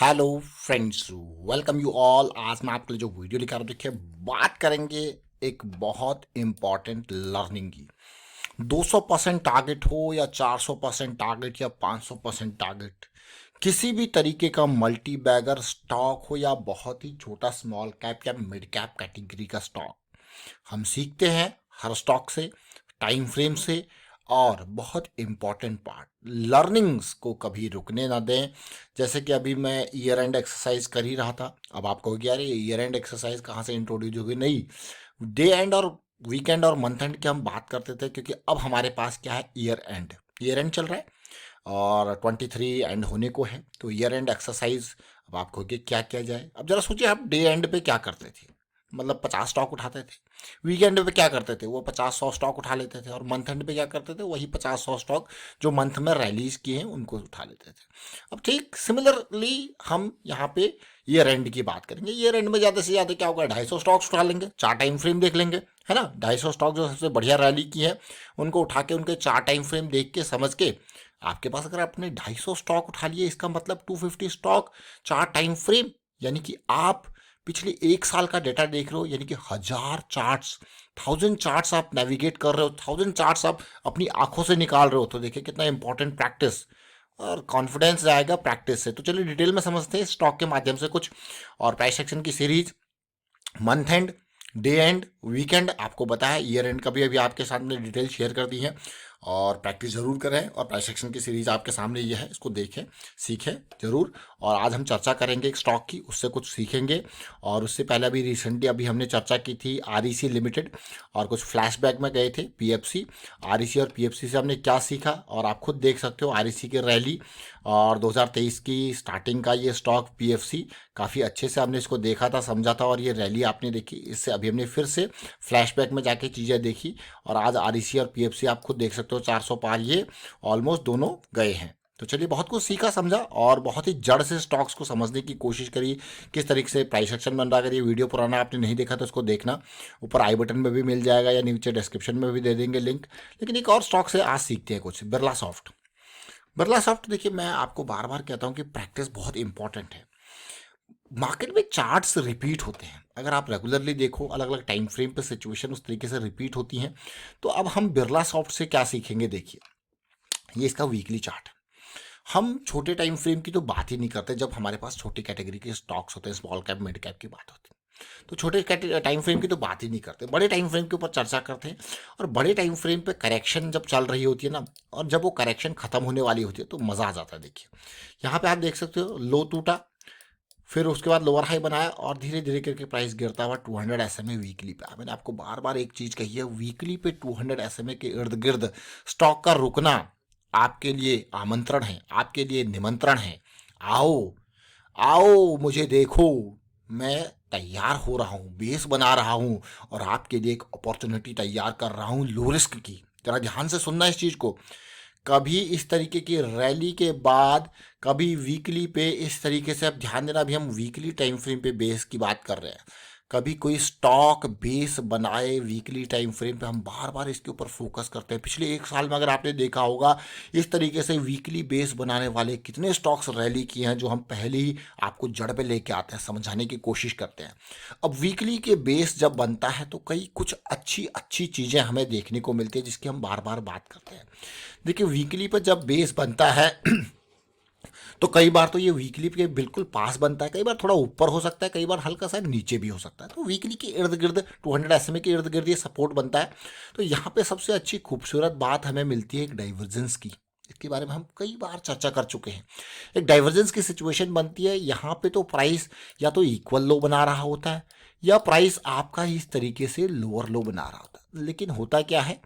Hello friends, welcome you all. आज मैं आपके लिए जो वीडियो लेकर आ रहा हूं, देखिए बात करेंगे एक बहुत इम्पॉर्टेंट लर्निंग की। 200% टारगेट हो या 400% टारगेट या 500% टारगेट, किसी भी तरीके का मल्टी बैगर स्टॉक हो या बहुत ही छोटा स्मॉल कैप या मिड कैप कैटेगरी का स्टॉक, हम सीखते हैं हर स्टॉक से, टाइम फ्रेम से। और बहुत इम्पॉर्टेंट पार्ट, लर्निंग्स को कभी रुकने ना दें। जैसे कि अभी मैं ईयर एंड एक्सरसाइज कर ही रहा था। अब आपको क्या अरे ईयर एंड एक्सरसाइज कहाँ से इंट्रोड्यूस होगी? नहीं, डे एंड और वीकेंड और मंथ एंड की हम बात करते थे, क्योंकि अब हमारे पास क्या है, ईयर एंड चल रहा है और 23 एंड होने को है। तो ईयर एंड एक्सरसाइज अब आपको क्या किया जाए। अब जरा सोचिए, आप डे एंड पे क्या करते थे? मतलब 50 स्टॉक उठाते थे। वीकेंड पे क्या करते थे? वो 50-100 स्टॉक उठा लेते थे। और मंथ एंड पे क्या करते थे? वही 50-100 स्टॉक जो मंथ में रैलीज किए हैं उनको उठा लेते थे। अब ठीक सिमिलरली हम यहाँ पे ईयर एंड की बात करेंगे। ईयर एंड में ज़्यादा से ज़्यादा क्या होगा, 250 स्टॉक्स उठा लेंगे, 4 टाइम फ्रेम देख लेंगे, है ना। 250 स्टॉक जो सबसे बढ़िया रैली की है उनको उठा के उनके 4 टाइम फ्रेम देख के समझ के, आपके पास अगर आपने 250 स्टॉक उठा लिए, इसका मतलब 250 स्टॉक, 4 टाइम फ्रेम, यानी कि आप पिछले 1 साल का डेटा देख रहे हो। यानी कि 1000 चार्ट्स, 1000 चार्ट्स आप नेविगेट कर रहे हो, 1000 चार्ट्स आप अपनी आंखों से निकाल रहे हो। तो देखिए कितना इंपॉर्टेंट प्रैक्टिस और कॉन्फिडेंस आएगा प्रैक्टिस से। तो चलिए डिटेल में समझते हैं स्टॉक के माध्यम से कुछ। और प्राइस एक्शन की series, month and, day and, weekend आपको बताया, ईयर एंड का भी अभी आपके सामने डिटेल शेयर कर दी है। और प्रैक्टिस जरूर करें। और प्राइस एक्शन की सीरीज आपके सामने ये है, इसको देखें, सीखें जरूर। और आज हम चर्चा करेंगे एक स्टॉक की, उससे कुछ सीखेंगे। और उससे पहले अभी रिसेंटली अभी हमने चर्चा की थी आरईसी लिमिटेड, और कुछ फ्लैशबैक में गए थे पीएफसी। आरईसी और पीएफसी से हमने क्या सीखा, और आप खुद देख सकते हो आरईसी की रैली और 2023 की स्टार्टिंग का ये स्टॉक पीएफसी, काफ़ी अच्छे से हमने इसको देखा था, समझा था, और ये रैली आपने देखी। इससे अभी हमने फिर से फ्लैशबैक में जाके चीज़ें देखी। और आज आरईसी और पीएफसी आप खुद देख सकते हो 400 पार ये ऑलमोस्ट दोनों गए हैं। तो चलिए बहुत कुछ सीखा समझा और बहुत ही जड़ से स्टॉक्स को समझने की कोशिश करी, किस तरीके से प्राइस एक्शन बन रहा है। अगर ये वीडियो पुराना आपने नहीं देखा तो इसको देखना, ऊपर आई बटन में भी मिल जाएगा या नीचे डिस्क्रिप्शन में भी दे देंगे लिंक। लेकिन एक और स्टॉक से आज सीखते हैं कुछ, बिरला सॉफ्ट। बिरला सॉफ्ट, देखिए मैं आपको बार बार कहता हूँ कि प्रैक्टिस बहुत इंपॉर्टेंट है। मार्केट में चार्ट्स रिपीट होते हैं, अगर आप रेगुलरली देखो अलग अलग टाइम फ्रेम पे सिचुएशन उस तरीके से रिपीट होती हैं। तो अब हम बिरला सॉफ्ट से क्या सीखेंगे, देखिए ये इसका वीकली चार्ट है। हम छोटे टाइम फ्रेम की तो बात ही नहीं करते जब हमारे पास छोटी कैटेगरी के स्टॉक्स होते हैं, स्मॉल कैप मिड कैप की बात होती है। तो छोटे टाइम फ्रेम की तो बात ही नहीं करते, बड़े टाइम फ्रेम के ऊपर चर्चा करते हैं। और बड़े टाइम फ्रेम पे करेक्शन जब चल रही होती है ना, और जब वो करेक्शन खत्म होने वाली होती है तो मज़ा आ जाता है। देखिए यहाँ पे आप देख सकते हो, लो टूटा, फिर उसके बाद लोअर हाई बनाया और धीरे धीरे करके प्राइस गिरता हुआ 200 SMA वीकली पे। मैंने आपको बार बार एक चीज कही है, वीकली पे 200 SMA के इर्द गिर्द स्टॉक का रुकना आपके लिए आमंत्रण है, आपके लिए निमंत्रण है। आओ, आओ मुझे देखो, मैं तैयार हो रहा हूँ, बेस बना रहा हूँ और आपके लिए एक अपॉर्चुनिटी तैयार कर रहा हूँ लो रिस्क की। जरा ध्यान से सुनना इस चीज को। कभी इस तरीके की रैली के बाद, कभी वीकली पे इस तरीके से, अब ध्यान देना, अभी हम वीकली टाइम फ्रेम पे बेस की बात कर रहे हैं। कभी कोई स्टॉक बेस बनाए वीकली टाइम फ्रेम पे, हम बार बार इसके ऊपर फोकस करते हैं। पिछले 1 साल में अगर आपने देखा होगा, इस तरीके से वीकली बेस बनाने वाले कितने स्टॉक्स रैली किए हैं, जो हम पहले ही आपको जड़ पे लेके आते हैं, समझाने की कोशिश करते हैं। अब वीकली के बेस जब बनता है तो कई कुछ अच्छी अच्छी चीज़ें हमें देखने को मिलती है, जिसकी हम बार बार बात करते हैं। देखिए वीकली पर जब बेस बनता है तो कई बार तो ये वीकली के बिल्कुल पास बनता है, कई बार थोड़ा ऊपर हो सकता है, कई बार हल्का सा नीचे भी हो सकता है। तो वीकली के इर्द गिर्द 200 SMA के इर्द गिर्द ये सपोर्ट बनता है। तो यहाँ पे सबसे अच्छी खूबसूरत बात हमें मिलती है एक डाइवर्जेंस की। इसके बारे में हम कई बार चर्चा कर चुके हैं। एक डाइवर्जेंस की सिचुएशन बनती है यहाँ पे, तो प्राइस या तो इक्वल लो बना रहा होता है या प्राइस आपका इस तरीके से लोअर लो बना रहा होता है। लेकिन होता क्या है,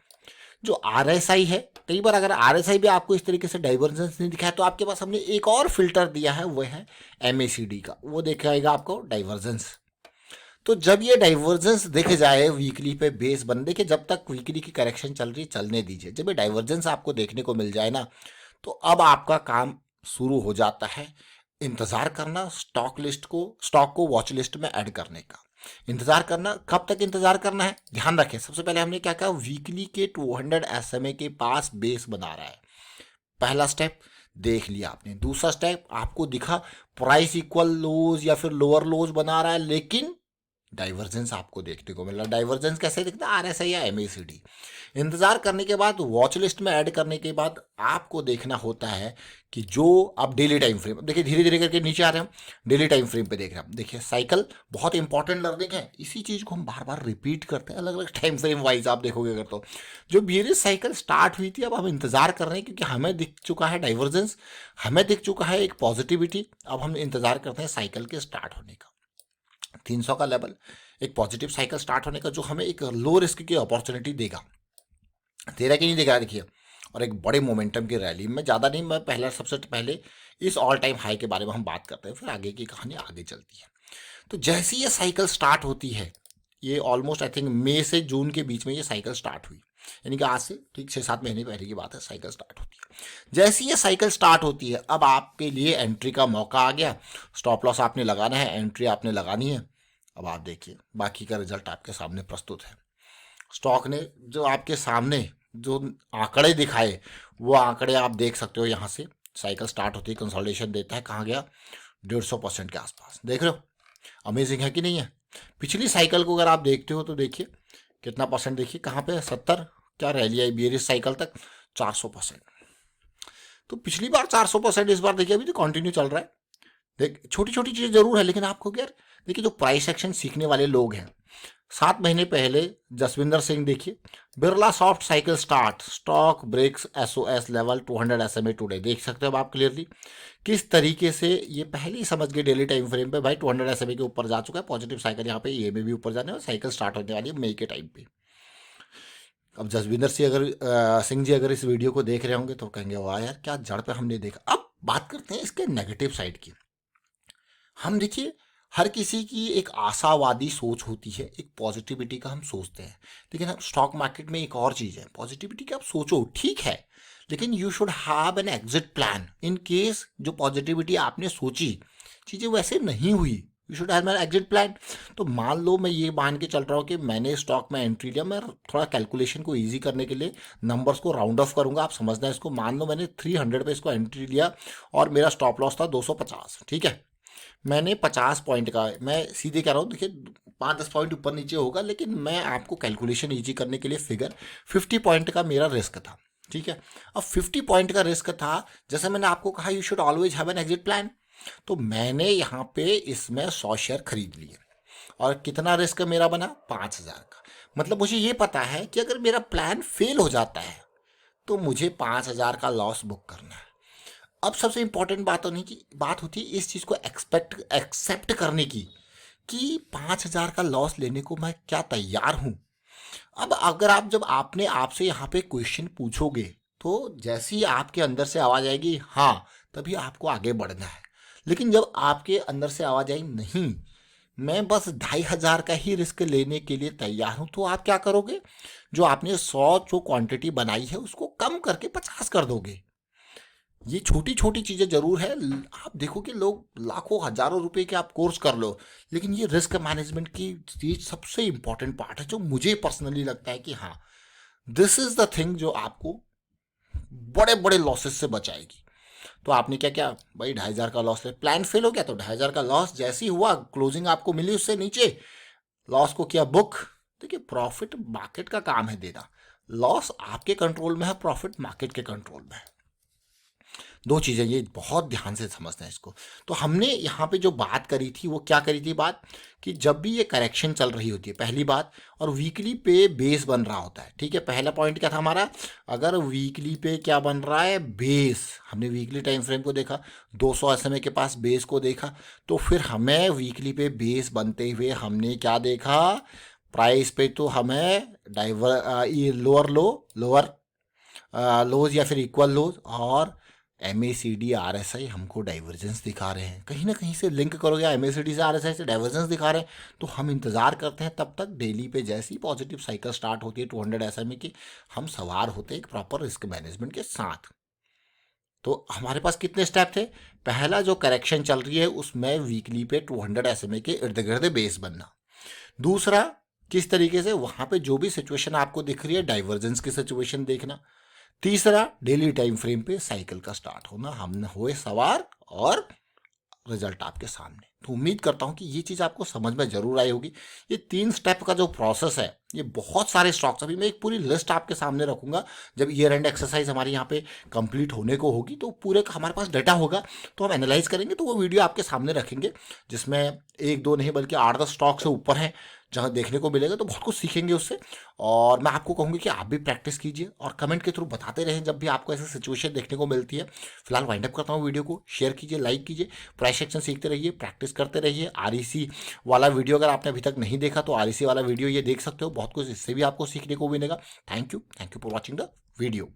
जो आरएसआई है, कई बार अगर आरएसआई भी आपको इस तरीके से डाइवर्जेंस नहीं दिखाया तो आपके पास हमने एक और फिल्टर दिया है, वो है एमएसीडी का, वो दिखाएगा आपको डाइवर्जेंस। तो जब ये डाइवर्जेंस दिख जाए वीकली पे बेस बन, देखिए जब तक वीकली की करेक्शन चल रही चलने दीजिए, जब ये डाइवर्जेंस आपको देखने को मिल जाए ना, तो अब आपका काम शुरू हो जाता है इंतजार करना, स्टॉक को वॉच लिस्ट में ऐड करने का। इंतजार करना, कब तक इंतजार करना है, ध्यान रखें। सबसे पहले हमने क्या कहा, वीकली के 200 SMA के पास बेस बना रहा है, पहला स्टेप। देख लिया आपने। दूसरा स्टेप आपको दिखा प्राइस इक्वल लोज या फिर लोअर लोज बना रहा है, लेकिन डाइवर्जेंस आपको देखने को मिल रहा है। डाइवर्जेंस कैसे दिखता है? आरएसआई या एमएसीडी। इंतजार करने के बाद वॉच लिस्ट में ऐड करने के बाद आपको देखना होता है कि जो आप डेली टाइम फ्रेम, देखिए धीरे धीरे करके नीचे आ रहे हैं, डेली टाइम फ्रेम पे देख रहे हैं। देखिए साइकिल बहुत इंपॉर्टेंट लर्निंग है, इसी चीज को हम बार बार रिपीट करते हैं अलग अलग टाइम फ्रेम वाइज। आप देखोगे अगर तो जो बियरिश साइकिल स्टार्ट हुई थी, अब हम इंतजार कर रहे हैं क्योंकि हमें दिख चुका है डाइवर्जेंस, हमें दिख चुका है एक पॉजिटिविटी। अब हम इंतजार करते हैं साइकिल के स्टार्ट होने का, 300 का लेवल, एक पॉजिटिव साइकिल स्टार्ट होने का जो हमें एक लो रिस्क की अपॉर्चुनिटी देगा। तेरा कि नहीं देगा देखिए। और एक बड़े मोमेंटम की रैली में, ज़्यादा नहीं, मैं पहला सबसे पहले इस ऑल टाइम हाई के बारे में हम बात करते हैं, फिर आगे की कहानी आगे चलती है। तो जैसे ये साइकिल स्टार्ट होती है, ये ऑलमोस्ट आई थिंक मई से जून के बीच में ये साइकिल स्टार्ट हुई, यानी कि आज से ठीक 6-7 महीने पहले की बात है, साइकिल स्टार्ट होती है। जैसे ये साइकिल स्टार्ट होती है, अब आपके लिए एंट्री का मौका आ गया। स्टॉप लॉस आपने लगाना है, एंट्री आपने लगानी है। अब आप देखिए बाकी का रिजल्ट आपके सामने प्रस्तुत है। स्टॉक ने जो आपके सामने जो आंकड़े दिखाए, वो आंकड़े आप देख सकते हो। यहाँ से साइकिल स्टार्ट होती है, कंसोलिडेशन देता है, कहाँ गया? 150% के आसपास। देख रहे हो अमेजिंग है कि नहीं है? पिछली साइकिल को अगर आप देखते हो तो देखिए कितना परसेंट, देखिए कहाँ पे 70 क्या रैली आई बियरिश साइकिल तक, 400%। तो पिछली बार 400%, इस बार देखिए अभी तो कंटिन्यू चल रहा है। देख छोटी छोटी चीज़ें जरूर है, लेकिन आपको क्या देखिए, जो प्राइस एक्शन सीखने वाले लोग हैं, 7 महीने पहले जसविंदर सिंह, देखिए Birla soft cycle start, stock breaks SOS level 200 SMA today. देख सकते हो आप क्लियरली किस तरीके से ये पहले ही समझ गए डेली टाइम फ्रेम पे, भाई 200 SMA के ऊपर जा चुका है, पॉजिटिव साइकिल यहाँ पे ये में भी ऊपर जाने और साइकिल स्टार्ट होने वाली है मई के टाइम पे। अब जसविंदर सिंह जी अगर इस वीडियो को देख रहे होंगे तो कहेंगे वाह यार क्या जड़ पे हमने देखा। अब बात करते हैं इसके नेगेटिव साइड की। हम देखिए हर किसी की एक आशावादी सोच होती है, एक पॉजिटिविटी का हम सोचते हैं, लेकिन हम स्टॉक मार्केट में एक और चीज़ है, पॉजिटिविटी की आप सोचो ठीक है, लेकिन you should have an exit plan in case जो पॉजिटिविटी आपने सोची चीज़ें वैसे नहीं हुई। You should have an exit plan. तो मान लो मैं ये मान के चल रहा हूँ कि मैंने स्टॉक में एंट्री लिया, मैं थोड़ा कैलकुलेशन को ईजी करने के लिए नंबर्स को राउंड ऑफ करूंगा, आप समझना है इसको। मान लो मैंने 300 पे इसको एंट्री लिया और मेरा स्टॉप लॉस था 250, ठीक है। मैंने 50 पॉइंट का, मैं सीधे कह रहा हूँ देखिए 5-10 पॉइंट ऊपर नीचे होगा, लेकिन मैं आपको कैलकुलेशन इजी करने के लिए फिगर 50 पॉइंट का मेरा रिस्क था, ठीक है। अब 50 पॉइंट का रिस्क था, जैसे मैंने आपको कहा you should always have an exit plan. तो मैंने यहाँ पे इसमें 100 शेयर खरीद लिए और कितना रिस्क मेरा बना? 5,000 का। मतलब मुझे ये पता है कि अगर मेरा प्लान फेल हो जाता है तो मुझे 5,000 का लॉस बुक करना है। अब सबसे इंपॉर्टेंट बात होती है इस चीज़ को एक्सेप्ट करने की कि 5,000 का लॉस लेने को मैं क्या तैयार हूँ। अब अगर आप जब आपने आपसे यहाँ पे क्वेश्चन पूछोगे तो जैसी आपके अंदर से आवाज़ आएगी हाँ, तभी आपको आगे बढ़ना है। लेकिन जब आपके अंदर से आवाज़ आई नहीं, मैं बस 2,500 का ही रिस्क लेने के लिए तैयार हूँ, तो आप क्या करोगे? जो आपने 100 जो क्वांटिटी बनाई है उसको कम करके 50 कर दोगे। ये छोटी छोटी चीज़ें जरूर है। आप देखो कि लोग लाखों हजारों रुपए के आप कोर्स कर लो, लेकिन ये रिस्क मैनेजमेंट की चीज सबसे इंपॉर्टेंट पार्ट है, जो मुझे पर्सनली लगता है कि हाँ दिस इज द थिंग जो आपको बड़े बड़े लॉसेस से बचाएगी। तो आपने क्या क्या भाई 2,500 का लॉस ले, प्लान फेल हो गया तो 2,500 का लॉस जैसे ही हुआ, क्लोजिंग आपको मिली उससे नीचे, लॉस को किया बुक। देखिए प्रॉफिट मार्केट का काम है देना, लॉस आपके कंट्रोल में है, प्रॉफिट मार्केट के कंट्रोल में है। दो चीज़ें ये बहुत ध्यान से समझना है इसको। तो हमने यहाँ पे जो बात करी थी वो क्या करी थी बात, कि जब भी ये करेक्शन चल रही होती है पहली बात, और वीकली पे बेस बन रहा होता है, ठीक है। पहला पॉइंट क्या था हमारा, अगर वीकली पे क्या बन रहा है? बेस। हमने वीकली टाइम फ्रेम को देखा, 200 SMA के पास बेस को देखा, तो फिर हमें वीकली पे बेस बनते हुए हमने क्या देखा? प्राइस पे तो हमें लोअर लोज या फिर इक्वल लोज और MACD RSI हमको डाइवर्जेंस दिखा रहे हैं। कहीं ना कहीं से लिंक करोगे MACD से RSI से डाइवर्जेंस दिखा रहे हैं, तो हम इंतजार करते हैं तब तक डेली पे जैसी पॉजिटिव साइकिल स्टार्ट होती है 200 SMA की, हम सवार होते हैं एक प्रॉपर रिस्क मैनेजमेंट के साथ। तो हमारे पास कितने स्टेप थे? पहला जो करेक्शन चल रही है उसमें वीकली पे 200 SMA के इर्द गिर्द बेस बनना। दूसरा, किस तरीके से वहां पे जो भी सिचुएशन आपको दिख रही है डाइवर्जेंस की सिचुएशन देखना। तीसरा, डेली टाइम फ्रेम पे साइकिल का स्टार्ट होना, हम हुए सवार और रिजल्ट आपके सामने। तो उम्मीद करता हूँ कि ये चीज़ आपको समझ में जरूर आई होगी। ये 3 स्टेप का जो प्रोसेस है, ये बहुत सारे स्टॉक्स, अभी मैं एक पूरी लिस्ट आपके सामने रखूंगा। जब ईयर एंड एक्सरसाइज हमारी यहाँ पे कंप्लीट होने को होगी तो पूरे का हमारे पास डाटा होगा, तो हम एनालाइज करेंगे, तो वो वीडियो आपके सामने रखेंगे जिसमें एक दो नहीं बल्कि 8-10 स्टॉक से ऊपर हैं जहाँ देखने को मिलेगा, तो बहुत कुछ सीखेंगे उससे। और मैं आपको कहूँगी कि आप भी प्रैक्टिस कीजिए और कमेंट के थ्रू बताते रहें जब भी आपको ऐसी सिचुएशन देखने को मिलती है। फिलहाल वाइंड अप करता हूँ वीडियो को, शेयर कीजिए, लाइक कीजिए, प्राइस एक्शन सीखते रहिए, प्रैक्टिस करते रहिए। आरईसी वाला वीडियो अगर आपने अभी तक नहीं देखा तो आरईसी वाला वीडियो ये देख सकते हो, बहुत कुछ इससे भी आपको सीखने को मिलेगा। Thank you for watching the video.